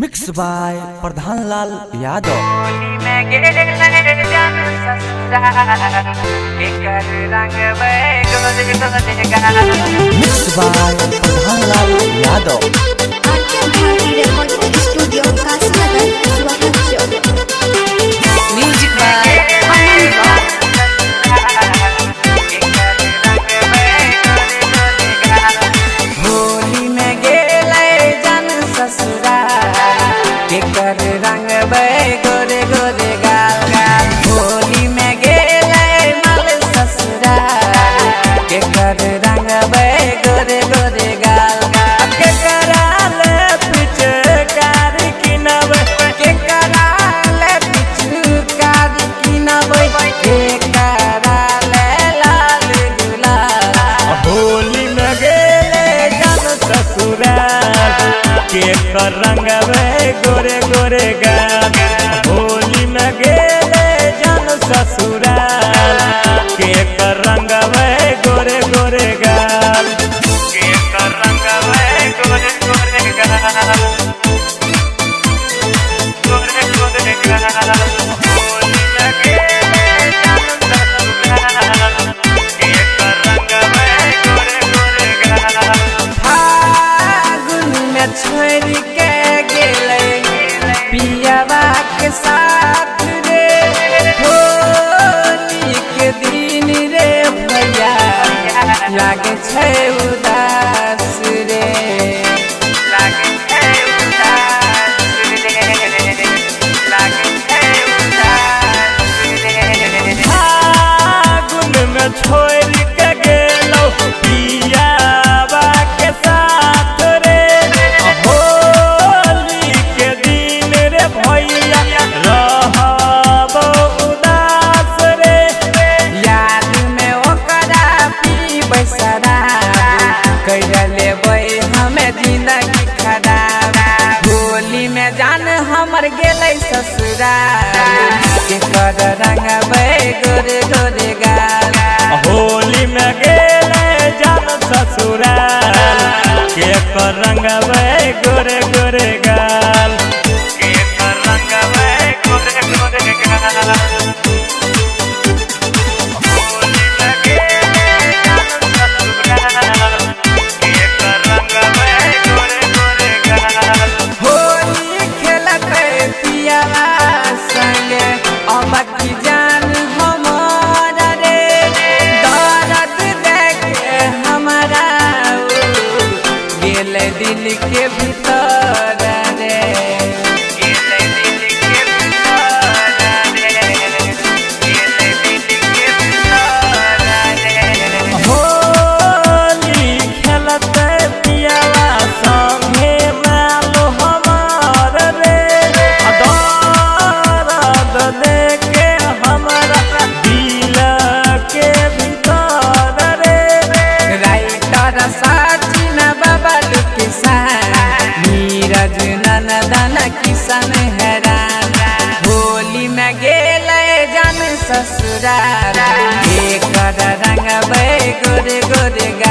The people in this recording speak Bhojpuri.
Mix by Pradhanlal Yadav. Mix by Pradhanlal Yadav. Music by Holi में गेले जन ससुरा के कर रंग गोरे गोरे गाल गाल। होली में गेले मल ससुरा के कर रंग गोरे गोरे गाल गाल। के कराल पिचकार किनब के कराल पिचकार किनब के कराल लाल गुलाल। होली में गेले जन ससुराल के कर रंग गोरे गोरे गाल। होली में गेले जन ससुराल के कर रंग गोरे गोरे गाल। के कर रंग गोरे गोरे गाल। गोरे गोरे गाल। होली में गेले जन ससुराल के कर रंग गोरे गोरे गाल। फागुन में छोड़ के गेले पियावा के साथ रे। होली के दिन रे भैया लागे छै उदास रे। लागे छै उदास रे। लागे छै उदास रे। फागुन में छोड़ के गेलो पियावा के साथ रे। होली के दिन रे भैया रहब उदास रे। याद में ओकरा पीबै शराब कर लेबै हमें जिंदगी खराब। होली में जान हमर गेलै ससुराल के कर रंगबै गोरे गोरे गाल। होली में गेले जन ससुराल के कर रंग गोरे गोरे गाल। के कर रंग गोरे गोरे गाल। होली में गेले जन ससुराल के कर रंग गोरे गोरे गाल। होली खेलतै पियावा संगे अब की जान हमर रे। दर्द देखे हमारा गेल दिल के भीतर रे। गेल दिल के भीतर रे। गेल दिल के भीतर रे। होली खेलते पियावा संगे मालो हमार रे। दर्द देके हमारा दिल के भीतर रे। राइटर सचिन बबल किसान नीरज ननदन किसान हैरान। होली में गेले जन ससुराल के कर रंग गोरे गोरे गाल।